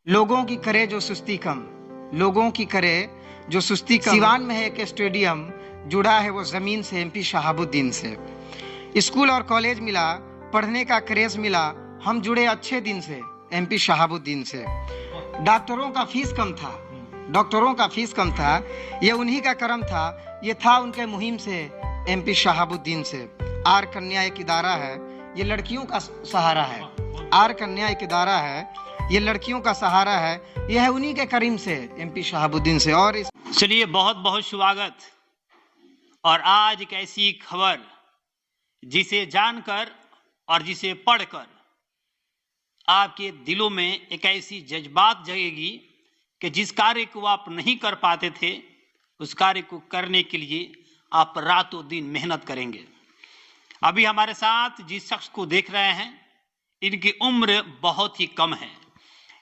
लोगों की करे जो सुस्ती कम, लोगों की करे जो सुस्ती कम। सिवान में है एक स्टेडियम, जुड़ा है वो जमीन से एमपी शहाबुद्दीन से। स्कूल और कॉलेज मिला, पढ़ने का क्रेज मिला, हम जुड़े अच्छे दिन से एमपी शहाबुद्दीन से। डॉक्टरों का फीस कम था, डॉक्टरों का फीस कम था, ये उन्हीं का करम था, ये था उनके मुहिम से एमपी शहाबुद्दीन से। आर कन्या एक इदारा है, ये लड़कियों का सहारा है। आर कन्या एक इदारा है, ये लड़कियों का सहारा है, यह है उन्हीं के करीम से एमपी शहाबुद्दीन से। और चलिए, बहुत बहुत स्वागत। और आज एक ऐसी खबर जिसे जानकर और जिसे पढ़कर आपके दिलों में एक ऐसी जज्बात जगेगी कि जिस कार्य को आप नहीं कर पाते थे, उस कार्य को करने के लिए आप रातों दिन मेहनत करेंगे। अभी हमारे साथ जिस शख्स को देख रहे हैं, इनकी उम्र बहुत ही कम है,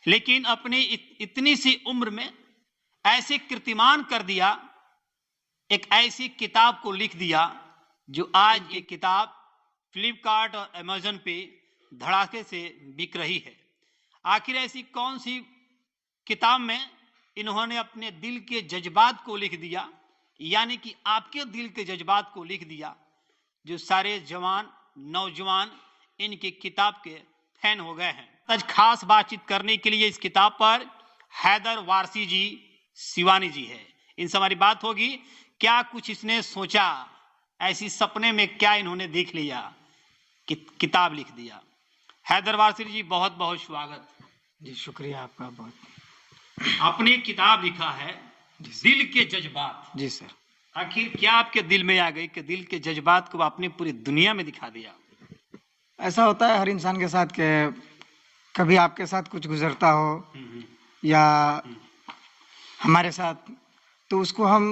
लेकिन अपनी इतनी सी उम्र में ऐसे कीर्तिमान कर दिया, एक ऐसी किताब को लिख दिया जो आज ये किताब फ्लिपकार्ट और अमेज़न पे धड़ाके से बिक रही है। आखिर ऐसी कौन सी किताब में इन्होंने अपने दिल के जज्बात को लिख दिया, यानी कि आपके दिल के जज्बात को लिख दिया, जो सारे जवान नौजवान इनकी किताब के फैन हो गए हैं। आज खास बातचीत करने के लिए इस किताब पर हैदर वारसी जी सिवानी जी है। इनसे हमारी बात होगी। क्या कुछ इसने सोचा, ऐसी सपने में क्या इन्होंने देख लिया कि किताब लिख दिया। हैदर वारसी जी, बहुत बहुत स्वागत जी। शुक्रिया आपका बहुत। आपने किताब लिखा है दिल के जज्बात। जी सर। आखिर क्या आपके दिल में आ गई कि दिल के जज्बात को आपने पूरी दुनिया में दिखा दिया। ऐसा होता है हर इंसान के साथ कि कभी आपके साथ कुछ गुजरता हो या हमारे साथ, तो उसको हम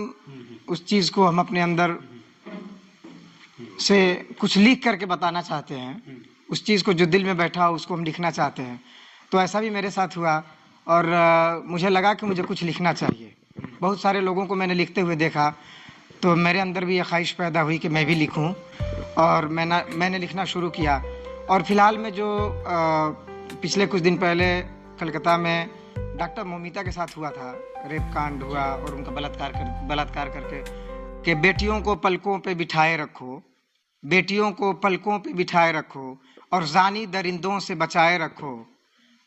उस चीज़ को हम अपने अंदर से कुछ लिख करके बताना चाहते हैं। उस चीज़ को जो दिल में बैठा हो उसको हम लिखना चाहते हैं। तो ऐसा भी मेरे साथ हुआ और मुझे लगा कि मुझे कुछ लिखना चाहिए। बहुत सारे लोगों को मैंने लिखते हुए देखा, तो मेरे अंदर भी ये ख्वाहिश पैदा हुई कि मैं भी लिखूं, और मैंने लिखना शुरू किया। और फिलहाल में जो पिछले कुछ दिन पहले कलकत्ता में डॉक्टर मोमिता के साथ हुआ था, रेप कांड हुआ और उनका बलात्कार करके कि बेटियों को पलकों पे बिठाए रखो, बेटियों को पलकों पे बिठाए रखो और जानी दरिंदों से बचाए रखो।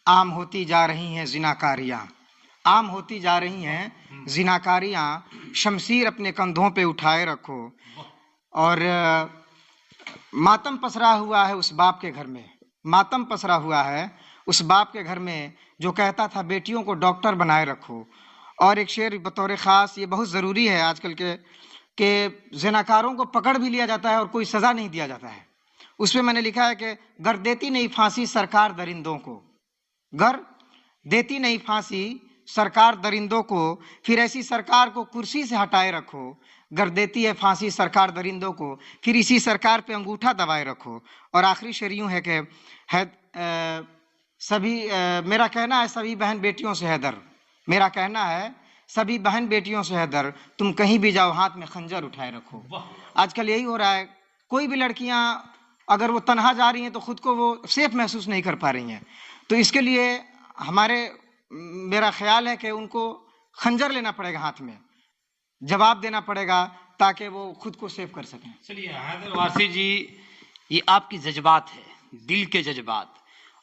आम होती जा रही हैं जिनाकारियाँ, आम होती जा रही हैं जिनाकारियाँ, शमशीर अपने कंधों पे उठाए रखो। और मातम पसरा हुआ है उस बाप के घर में, मातम पसरा हुआ है उस बाप के घर में जो कहता था बेटियों को डॉक्टर बनाए रखो। और एक शेर बतौर ख़ास, ये बहुत ज़रूरी है आजकल के ज़िनाकारों को पकड़ भी लिया जाता है और कोई सज़ा नहीं दिया जाता है। उसमें मैंने लिखा है कि गर देती नहीं फांसी सरकार दरिंदों को, गर देती नहीं फांसी सरकार दरिंदों को, फिर ऐसी सरकार को कुर्सी से हटाए रखो। गर देती है फांसी सरकार दरिंदों को, फिर इसी सरकार पे अंगूठा दबाए रखो। और आखिरी शेर यूँ है कि मेरा कहना है सभी बहन बेटियों से हैदर, मेरा कहना है सभी बहन बेटियों से हैदर, तुम कहीं भी जाओ हाथ में खंजर उठाए रखो। आजकल यही हो रहा है। कोई भी लड़कियां अगर वो तन्हा जा रही हैं तो खुद को वो सेफ महसूस नहीं कर पा रही हैं। तो इसके लिए मेरा ख्याल है कि उनको खंजर लेना पड़ेगा, हाथ में जवाब देना पड़ेगा, ताकि वो खुद को सेफ कर सकें। चलिए हैदर वारसी जी, ये आपकी जज्बात है, दिल के जज्बात।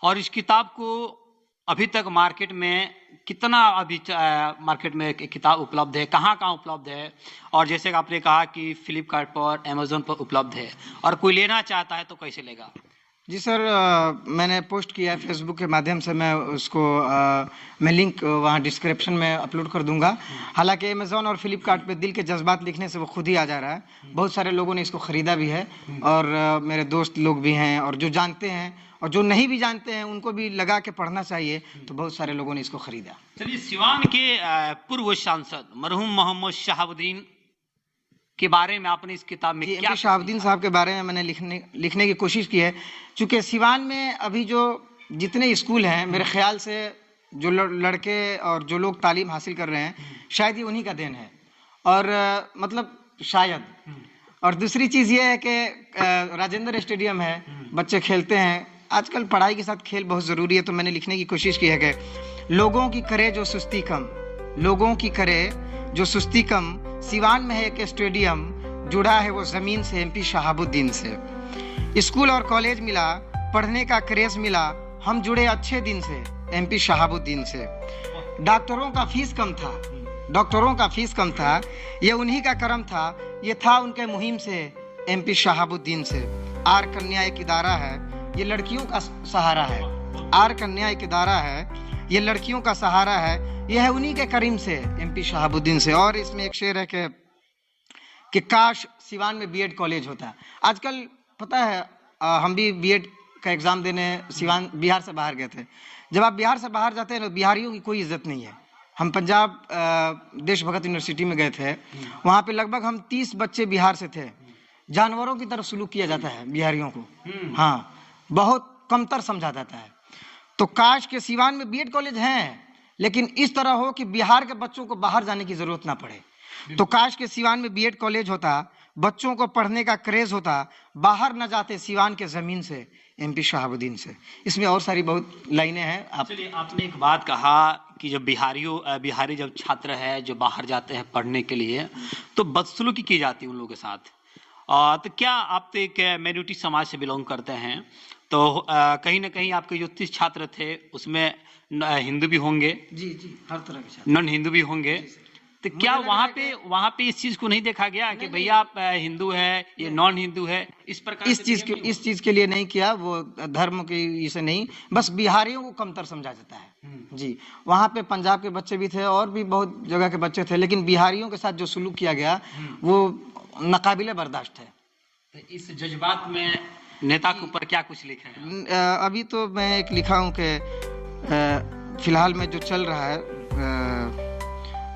और इस किताब को अभी तक मार्केट में कितना, अभी मार्केट में किताब उपलब्ध है, कहाँ कहाँ उपलब्ध है? और जैसे आपने कहा कि फ्लिपकार्ट पर, अमेज़न पर उपलब्ध है, और कोई लेना चाहता है तो कैसे लेगा? जी सर, मैंने पोस्ट किया है फेसबुक के माध्यम से। मैं उसको मैं लिंक वहाँ डिस्क्रिप्शन में अपलोड कर दूंगा। हालांकि अमेज़ॉन और फ्लिपकार्ट पे दिल के जज्बात लिखने से वो खुद ही आ जा रहा है। बहुत सारे लोगों ने इसको ख़रीदा भी है और मेरे दोस्त लोग भी हैं, और जो जानते हैं और जो नहीं भी जानते हैं उनको भी लगा के पढ़ना चाहिए, तो बहुत सारे लोगों ने इसको ख़रीदा। चलिए, सिवान के पूर्व सांसद मरहूम मोहम्मद शहाबुद्दीन के बारे में आपने इस किताब में क्या? शहाबुद्दीन साहब के बारे में मैंने लिखने की कोशिश की है, चूँकि सिवान में अभी जो जितने स्कूल हैं, मेरे ख्याल से जो लड़के और जो लोग तालीम हासिल कर रहे हैं, शायद ये उन्हीं का देन है। और मतलब शायद। और दूसरी चीज़ ये है कि राजेंद्र स्टेडियम है, बच्चे खेलते हैं। आजकल पढ़ाई के साथ खेल बहुत ज़रूरी है, तो मैंने लिखने की कोशिश की है कि लोगों की करे जो सुस्ती कम, लोगों की करे जो सुस्ती कम। सिवान में है एक स्टेडियम, जुड़ा है वो ज़मीन से एमपी शहाबुद्दीन से। स्कूल और कॉलेज मिला, पढ़ने का क्रेज मिला, हम जुड़े अच्छे दिन से एमपी शहाबुद्दीन से। डॉक्टरों का फीस कम था, डॉक्टरों का फीस कम था, ये उन्हीं का करम था, ये था उनके मुहिम से एमपी शहाबुद्दीन से। आर कन्या एक इदारा है, ये लड़कियों का सहारा है। आर कन्या एक इदारा है, ये लड़कियों का सहारा है, यह है उन्हीं के करीम से एमपी शहाबुद्दीन से। और इसमें एक शेर है कि काश सिवान में बीएड कॉलेज होता। आजकल पता है हम भी बीएड का एग्ज़ाम देने सिवान बिहार से बाहर गए थे। जब आप बिहार से बाहर जाते हैं तो बिहारियों की कोई इज्जत नहीं है। हम पंजाब देशभगत यूनिवर्सिटी में गए थे, वहाँ पे लगभग हम 30 बच्चे बिहार से थे। जानवरों की तरफ सलूक किया जाता है बिहारियों को, हाँ, बहुत कमतर समझा जाता है। तो काश के सिवान में बीएड कॉलेज हैं, लेकिन इस तरह हो कि बिहार के बच्चों को बाहर जाने की ज़रूरत ना पड़े। तो काश के सिवान में बीएड कॉलेज होता, बच्चों को पढ़ने का क्रेज होता, बाहर न जाते सिवान के ज़मीन से एमपी शहाबुद्दीन से। इसमें और सारी बहुत लाइनें हैं। चलिए, आपने एक बात कहा कि जब बिहारी जब छात्र है जो बाहर जाते हैं पढ़ने के लिए, तो बदसलूकी की जाती है उन लोगों के साथ। तो क्या आप तो एक माइनॉरिटी समाज से बिलोंग करते हैं, तो कहीं ना कहीं आपके जो 30 छात्र थे उसमें हिंदू भी होंगे? जी, हर तरह के छात्र, नॉन हिंदू भी होंगे। तो क्या वहाँ पे इस चीज को नहीं देखा गया कि भैया आप हिंदू है, ये नॉन हिंदू है, इस प्रकार इस चीज के लिए नहीं किया, वो धर्म की इसे नहीं, बस बिहारियों को कमतर समझा जाता है। जी, वहाँ पे पंजाब के बच्चे भी थे और भी बहुत जगह के बच्चे थे, लेकिन बिहारियों के साथ जो सलूक किया गया वो नाकाबिले बर्दाश्त है। तो इस जज्बात में नेता के ऊपर क्या कुछ लिखा है? अभी तो मैं एक लिखा हूँ कि फिलहाल में जो चल रहा है,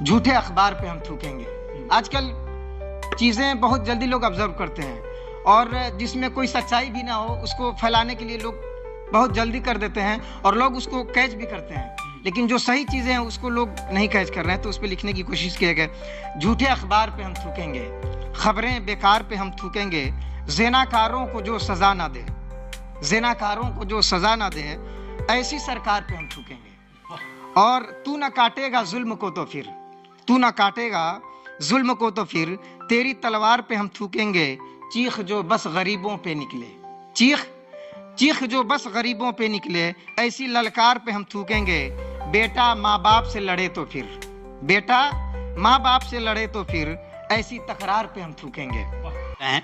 झूठे अखबार पे हम थूकेंगे। आजकल चीज़ें बहुत जल्दी लोग ऑब्जर्व करते हैं, और जिसमें कोई सच्चाई भी ना हो उसको फैलाने के लिए लोग बहुत जल्दी कर देते हैं, और लोग उसको कैच भी करते हैं। लेकिन जो सही चीज़ें हैं उसको लोग नहीं कैच कर रहे हैं, तो उस पर लिखने की कोशिश किया गया। झूठे अखबार पे हम थूकेंगे, खबरें बेकार पे हम थूकेंगे, ज़ेनाकारों को जो सज़ा ना दे, ज़ेनाकारों को जो सज़ा ना दे, ऐसी सरकार पे हम थूकेंगे। और तू ना काटेगा जुल्म को तो फिर, तू ना काटेगा जुल्म को तो फिर, तेरी तलवार पे हम थूकेंगे, चीख जो बस गरीबों पे निकले, चीख जो बस गरीबों पे निकले, ऐसी ललकार पे हम थूकेंगे। बेटा माँ बाप से लड़े तो फिर, बेटा माँ बाप से लड़े तो फिर, ऐसी तकरार पे हम थूकेंगे।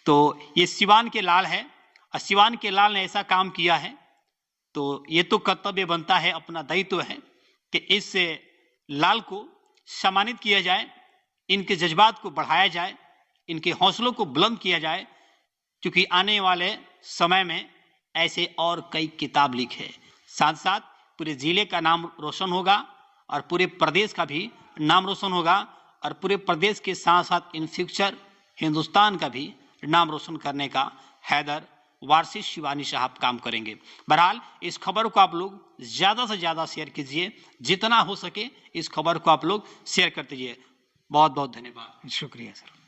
तो ये सिवान के लाल है, और सिवान के लाल ने ऐसा काम किया है, तो ये तो कर्तव्य बनता है, अपना दायित्व है कि इस लाल को सम्मानित किया जाए, इनके जज्बात को बढ़ाया जाए, इनके हौसलों को बुलंद किया जाए, क्योंकि आने वाले समय में ऐसे और कई किताब लिखे, साथ साथ पूरे जिले का नाम रोशन होगा और पूरे प्रदेश का भी नाम रोशन होगा, और पूरे प्रदेश के साथ साथ इन फ्यूचर हिंदुस्तान का भी नाम रोशन करने का हैदर वारसी शिवानी साहब काम करेंगे। बहरहाल इस खबर को आप लोग ज़्यादा से ज़्यादा शेयर कीजिए, जितना हो सके इस खबर को आप लोग शेयर करते जाइए। बहुत बहुत धन्यवाद। शुक्रिया सर।